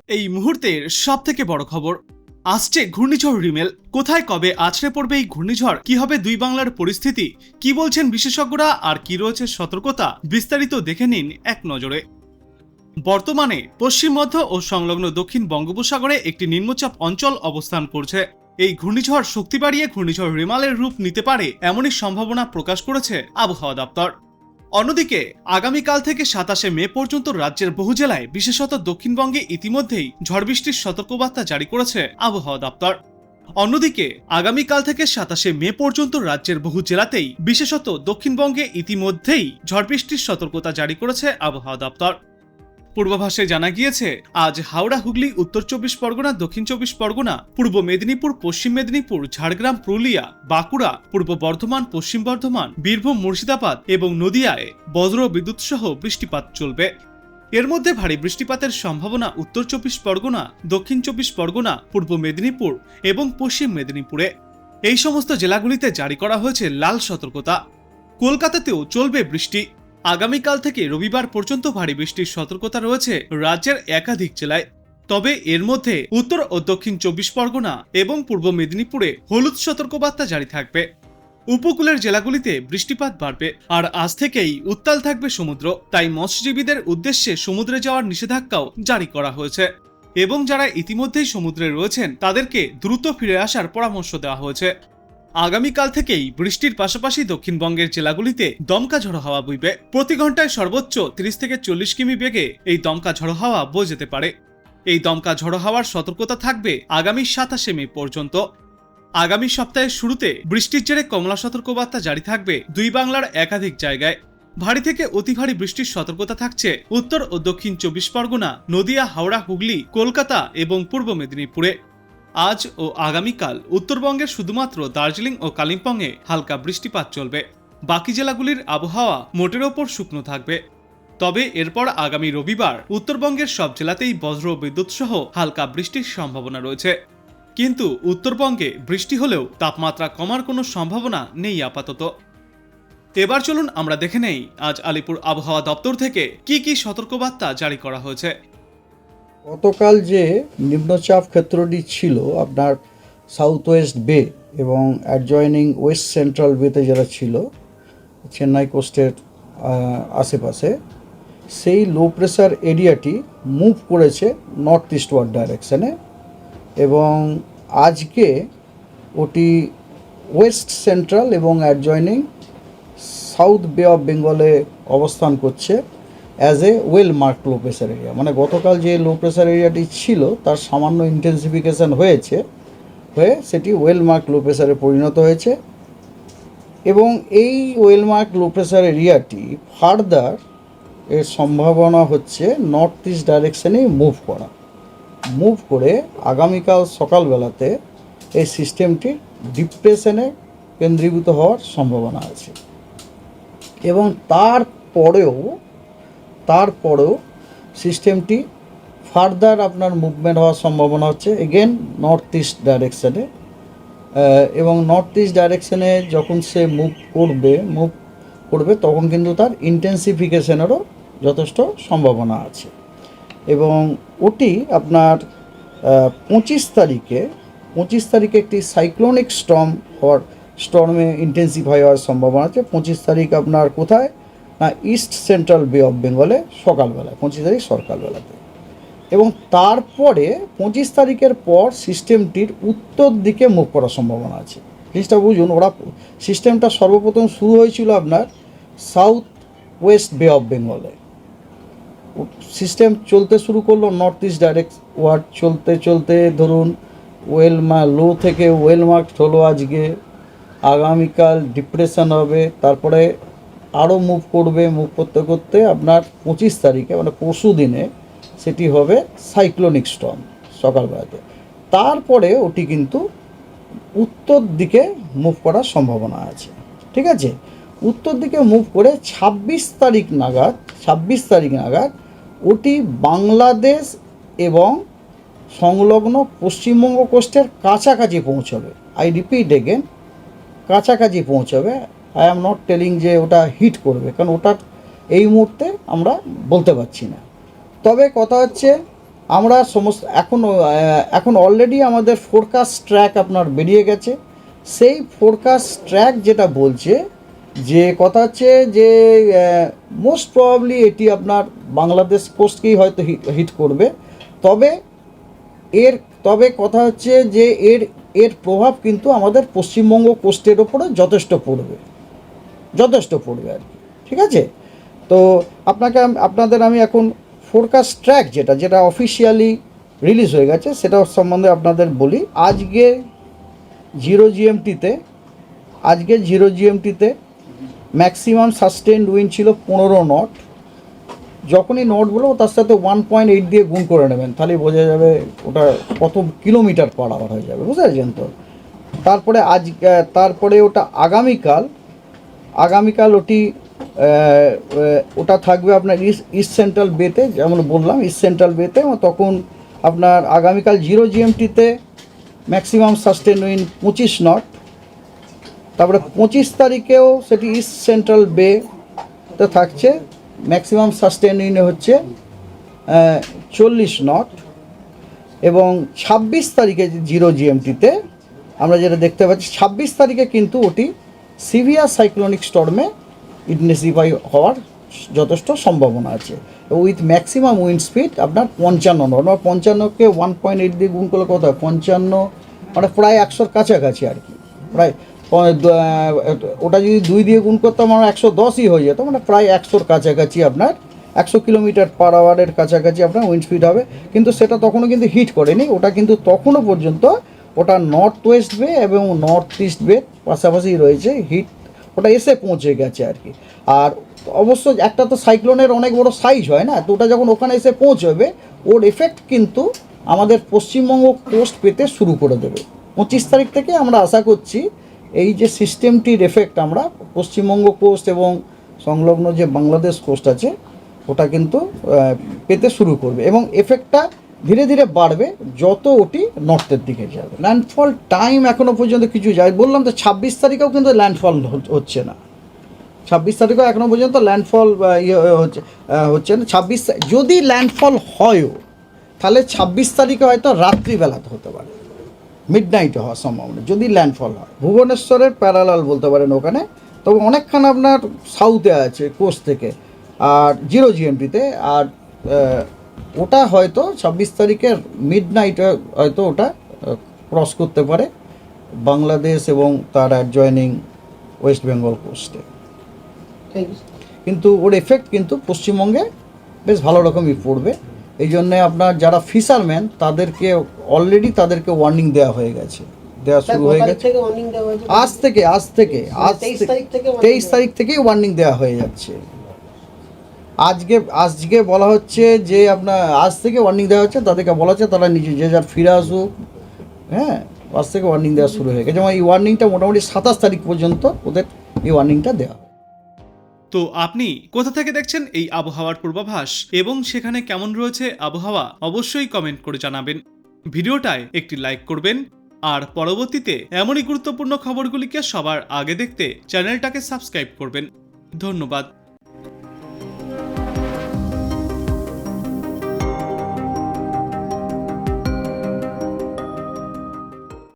এই মুহূর্তের সবথেকে বড় খবর আসছে ঘূর্ণিঝড় রিমেল। কোথায় কবে আছড়ে পড়বে এই ঘূর্ণিঝড়, কি হবে দুই বাংলার পরিস্থিতি, কি বলছেন বিশেষজ্ঞরা আর কি রয়েছে সতর্কতা, বিস্তারিত দেখে নিন এক নজরে। বর্তমানে পশ্চিম মধ্য ও সংলগ্ন দক্ষিণ বঙ্গোপসাগরে একটি নিম্নচাপ অঞ্চল অবস্থান করছে। এই ঘূর্ণিঝড় শক্তি বাড়িয়ে ঘূর্ণিঝড় রিমালের রূপ নিতে পারে এমনই সম্ভাবনা প্রকাশ করেছে আবহাওয়া দপ্তর। অন্যদিকে আগামীকাল থেকে 27শে মে পর্যন্ত রাজ্যের বহু জেলায় বিশেষত দক্ষিণবঙ্গে ইতিমধ্যেই ঝড় বৃষ্টির সতর্কবার্তা জারি করেছে আবহাওয়া দপ্তর। অন্যদিকে আগামীকাল থেকে 27শে মে পর্যন্ত রাজ্যের বহু জেলাতেই বিশেষত দক্ষিণবঙ্গে ইতিমধ্যেই ঝড় বৃষ্টির সতর্কতা জারি করেছে আবহাওয়া দপ্তর। পূর্বাভাসে জানা গিয়েছে আজ হাওড়া, হুগলি, উত্তর 24 পরগনা, দক্ষিণ 24 পরগনা, পূর্ব মেদিনীপুর, পশ্চিম মেদিনীপুর, ঝাড়গ্রাম, পুরুলিয়া, বাঁকুড়া, পূর্ব বর্ধমান, পশ্চিম বর্ধমান, বীরভূম, মুর্শিদাবাদ এবং নদিয়ায় বজ্র বিদ্যুৎ সহ বৃষ্টিপাত চলবে। এর মধ্যে ভারী বৃষ্টিপাতের সম্ভাবনা উত্তর 24 পরগনা, দক্ষিণ 24 পরগনা, পূর্ব মেদিনীপুর এবং পশ্চিম মেদিনীপুরে। এই সমস্ত জেলাগুলিতে জারি করা হয়েছে লাল সতর্কতা। কলকাতাতেও চলবে বৃষ্টি। আগামীকাল থেকে রবিবার পর্যন্ত ভারী বৃষ্টির সতর্কতা রয়েছে রাজ্যের একাধিক জেলায়। তবে এর মধ্যে উত্তর ও দক্ষিণ 24 পরগনা এবং পূর্ব মেদিনীপুরে হলুদ সতর্কবার্তা জারি থাকবে। উপকূলের জেলাগুলিতে বৃষ্টিপাত বাড়বে আর আজ থেকেই উত্তাল থাকবে সমুদ্র, তাই মৎস্যজীবীদের উদ্দেশ্যে সমুদ্রে যাওয়ার নিষেধাজ্ঞাও জারি করা হয়েছে এবং যারা ইতিমধ্যেই সমুদ্রে রয়েছেন তাদেরকে দ্রুত ফিরে আসার পরামর্শ দেওয়া হয়েছে। আগামীকাল থেকেই বৃষ্টির পাশাপাশি দক্ষিণবঙ্গের জেলাগুলিতে দমকা ঝড়ো হাওয়া বইবে। প্রতি ঘন্টায় সর্বোচ্চ 30 থেকে 40 কিমি বেগে এই দমকা ঝড়ো হাওয়া বয়ে যেতে পারে। এই দমকা ঝড়ো হাওয়ার সতর্কতা থাকবে আগামী 27শে মে পর্যন্ত। আগামী সপ্তাহের শুরুতে বৃষ্টির জেরে কমলা সতর্কবার্তা জারি থাকবে দুই বাংলার একাধিক জায়গায়। ভারী থেকে অতি ভারী বৃষ্টির সতর্কতা থাকছে উত্তর ও দক্ষিণ 24 পরগনা, নদিয়া, হাওড়া, হুগলি, কলকাতা এবং পূর্ব মেদিনীপুরে। আজ ও আগামীকাল উত্তরবঙ্গের শুধুমাত্র দার্জিলিং ও কালিম্পংয়ে হালকা বৃষ্টিপাত চলবে। বাকি জেলাগুলির আবহাওয়া মোটের ওপর শুকনো থাকবে। তবে এরপর আগামী রবিবার উত্তরবঙ্গের সব জেলাতেই বজ্র বিদ্যুৎ সহ হালকা বৃষ্টির সম্ভাবনা রয়েছে। কিন্তু উত্তরবঙ্গে বৃষ্টি হলেও তাপমাত্রা কমার কোনো সম্ভাবনা নেই আপাতত। এবার চলুন আমরা দেখে নেই আজ আলিপুর আবহাওয়া দপ্তর থেকে কি কি সতর্কবার্তা জারি করা হয়েছে। গতকাল যে নিম্নচাপ ক্ষেত্রটি ছিল আপনার সাউথ ওয়েস্ট বে এবং অ্যাডজয়নিং ওয়েস্ট সেন্ট্রাল বেতে যারা ছিল চেন্নাই কোস্টের আশেপাশে, সেই লো প্রেসার এরিয়াটি মুভ করেছে নর্থ ইস্টওয়ার্ড ডাইরেকশানে এবং আজকে ওটি ওয়েস্ট সেন্ট্রাল এবং অ্যাডজয়নিং সাউথ বে অফ বেঙ্গলে অবস্থান করছে as a well marked low pressure area. মানে গতকাল যে লো প্রেসার এরিয়াটি ছিল তার সামান্য ইন্টেন্সিফিকেশান হয়ে সেটি ওয়েল মার্ক লো প্রেসারে পরিণত হয়েছে এবং এই ওয়েল মার্ক লো প্রেসার এরিয়াটি ফার্দার এর সম্ভাবনা হচ্ছে নর্থ ইস্ট ডাইরেকশানে মুভ করে আগামীকাল সকালবেলাতে এই সিস্টেমটি ডিপ্রেশনে কেন্দ্রীভূত হওয়ার সম্ভাবনা আছে এবং তারপরেও সিস্টেমটি ফার্দার আপনার মুভমেন্ট হওয়ার সম্ভাবনা হচ্ছে এগেন নর্থ ইস্ট ডাইরেকশানে এবং নর্থ ইস্ট ডাইরেকশানে যখন সে মুভ করবে তখন কিন্তু তার ইন্টেন্সিফিকেশনেরও যথেষ্ট সম্ভাবনা আছে এবং ওটি আপনার 25 তারিখে একটি সাইক্লোনিক স্টর্মে ইন্টেন্সিফাই হওয়ার সম্ভাবনা আছে। 25 তারিখ আপনার কোথায় না ইস্ট সেন্ট্রাল বে অফ বেঙ্গলে সকালবেলায়, 25 তারিখ সকালবেলাতে এবং তারপরে 25 তারিখের পর সিস্টেমটির উত্তর দিকে মুভ করার সম্ভাবনা আছে। জিনিসটা বুঝুন, সিস্টেমটা সর্বপ্রথম শুরু হয়েছিল আপনার সাউথ ওয়েস্ট বে অফ বেঙ্গলে। সিস্টেম চলতে শুরু করলো নর্থ ইস্ট ডাইরেক্ট ওয়ার্ড, চলতে ধরুন লো থেকে ওয়েল মার্ক হলো, আজকে আগামীকাল ডিপ্রেশন হবে, তারপরে আরও মুভ করতে আপনার 25 তারিখে মানে পরশু দিনে সেটি হবে সাইক্লোনিক স্টর্ম সকালবেলাতে। তারপরে ওটি কিন্তু উত্তর দিকে মুভ করার সম্ভাবনা আছে। ঠিক আছে, উত্তর দিকে মুভ করে 26 তারিখ নাগাদ ওটি বাংলাদেশ এবং সংলগ্ন পশ্চিমবঙ্গ কোস্টের কাছাকাছি পৌঁছবে। আই রিপিট এগেন, কাছাকাছি পৌঁছবে। আই অ্যাম নট টেলিং যে ওটা হিট করবে, কারণ ওটা এই মুহূর্তে আমরা বলতে পারছি না। তবে কথা হচ্ছে আমরা সমস্ত এখন অলরেডি আমাদের ফোরকাস্ট ট্র্যাক আপনার বেরিয়ে গেছে। সেই ফোরকাস্ট ট্র্যাক যেটা বলছে যে কথা হচ্ছে যে মোস্ট প্রবাবলি এটি আপনার বাংলাদেশ কোস্টকেই হয়তো হিট করবে। তবে কথা হচ্ছে যে এর প্রভাব কিন্তু আমাদের পশ্চিমবঙ্গ কোস্টের ওপরে যথেষ্ট পড়বে আর কি, ঠিক আছে। তো আপনাদের আমি এখন ফোরকাস্ট ট্র্যাক যেটা অফিসিয়ালি রিলিজ হয়ে গেছে সেটা সম্বন্ধে আপনাদের বলি। আজকে জিরো জিএমটিতে ম্যাক্সিমাম সাস্টেন্ড উইন্ড ছিল 15 নট। যখনই নট বলবো তার সাথে 1.8 দিয়ে গুণ করে নেবেন, তাহলেই বোঝা যাবে ওটা কত কিলোমিটার পার আওয়ার হয়ে যাবে, বুঝতে পারছেন তো। তারপরে ওটা আগামীকাল ওটা থাকবে আপনার ইস্ট সেন্ট্রাল বেতে, যেমন বললাম ইস্ট সেন্ট্রাল বেতে। তখন আপনার আগামীকাল জিরো জিএমটিতে ম্যাক্সিমাম সাস্টেন উইন্ড 25 নট। তারপরে 25 তারিখেও সেটি ইস্ট সেন্ট্রাল বেতে থাকছে, ম্যাক্সিমাম সাস্টেন উইন্ড হচ্ছে 40 নট। এবং 26 তারিখে জিরো জিএমটিতে আমরা যেটা দেখতে পাচ্ছি, 26 তারিখে কিন্তু ওটি সিভিয়ার সাইক্লোনিক স্টর্মে ইন্টেন্সিফাই হওয়ার যথেষ্ট সম্ভাবনা আছে। উইথ ম্যাক্সিমাম উইন্ড স্পিড আপনার 55 নট। 55কে 1.8 দিয়ে গুণ করলে কত হয়? 55 মানে প্রায় 100-র কাছাকাছি আর কি। প্রায় ওটা যদি 2 দিয়ে গুণ করতাম আমরা 110ই হয়ে যেত, মানে প্রায় 100-র কাছাকাছি আপনার 100 কিলোমিটার পার আওয়ারের কাছাকাছি আপনার উইন্ড স্পিড হবে। কিন্তু সেটা তখনও কিন্তু হিট করেনি, ওটা কিন্তু তখনও পর্যন্ত ওটা নর্থ ওয়েস্ট বে এবং নর্থ ইস্ট বে পাশাপাশি রয়েছে, হিট ওটা এসে পৌঁছে গেছে আর কি। আর অবশ্য একটা তো সাইক্লোনের অনেক বড় সাইজ হয় না, তো ওটা যখন ওখানে এসে পৌঁছবে ওর এফেক্ট কিন্তু আমাদের পশ্চিমবঙ্গ কোস্ট পেতে শুরু করে দেবে। 25 তারিখ থেকে আমরা আশা করছি এই যে সিস্টেমটির এফেক্ট আমরা পশ্চিমবঙ্গ কোস্ট এবং সংলগ্ন যে বাংলাদেশ কোস্ট আছে ওটা কিন্তু পেতে শুরু করবে, এবং এফেক্টটা ধীরে ধীরে বাড়বে যত ওটি নর্থের দিকে যাবে। ল্যান্ডফল টাইম এখনও পর্যন্ত কিছু যায়, বললাম তো 26 তারিখেও কিন্তু ল্যান্ডফল হচ্ছে না। 26 তারিখেও এখনও পর্যন্ত ল্যান্ডফল হচ্ছে না। যদি ল্যান্ডফল হয়ও তাহলে 26 তারিখে হয়তো রাত্রিবেলাতে হতে পারে, মিড নাইটে হওয়ার সম্ভাবনা যদি ল্যান্ডফল হয়। ভুবনেশ্বরের প্যারালাল বলতে পারেন ওখানে, তবে অনেকখানি আপনার সাউথে আছে কোস্ট থেকে আর জিরো জিএমটিতে। আর ওটা হয়তো 26 তারিখের মিড নাইটে হয়তো ওটা ক্রস করতে পারে বাংলাদেশ এবং তার অ্যাডজয়নিং ওয়েস্ট বেঙ্গল কোস্টে। কিন্তু ওর এফেক্ট কিন্তু পশ্চিমবঙ্গে বেশ ভালো রকমই পড়বে। এই জন্যে আপনার যারা ফিশারম্যান তাদেরকে ওয়ার্নিং দেওয়া হয়ে গেছে, দেওয়া শুরু হয়ে গেছে আজ থেকে 23 তারিখ থেকেই ওয়ার্নিং দেওয়া হয়ে যাচ্ছে। আজকে বলা হচ্ছে যে আপনার আজ থেকে ওয়ার্নিং দেওয়া হচ্ছে, তাদেরকে বলা হচ্ছে তারা নিজে যে যার ফিরে আসুক। হ্যাঁ, আজ থেকে ওয়ার্নিং দেওয়া শুরু হয়ে গেছে, যেমন এই ওয়ার্নিংটা মোটামুটি 27 তারিখ পর্যন্ত ওদের এই ওয়ার্নিংটা দেওয়া। তো আপনি কোথা থেকে দেখছেন এই আবহাওয়ার পূর্বাভাস এবং সেখানে কেমন রয়েছে আবহাওয়া অবশ্যই কমেন্ট করে জানাবেন। ভিডিওটায় একটি লাইক করবেন আর পরবর্তীতে এমনই গুরুত্বপূর্ণ খবরগুলিকে সবার আগে দেখতে চ্যানেলটাকে সাবস্ক্রাইব করবেন। ধন্যবাদ।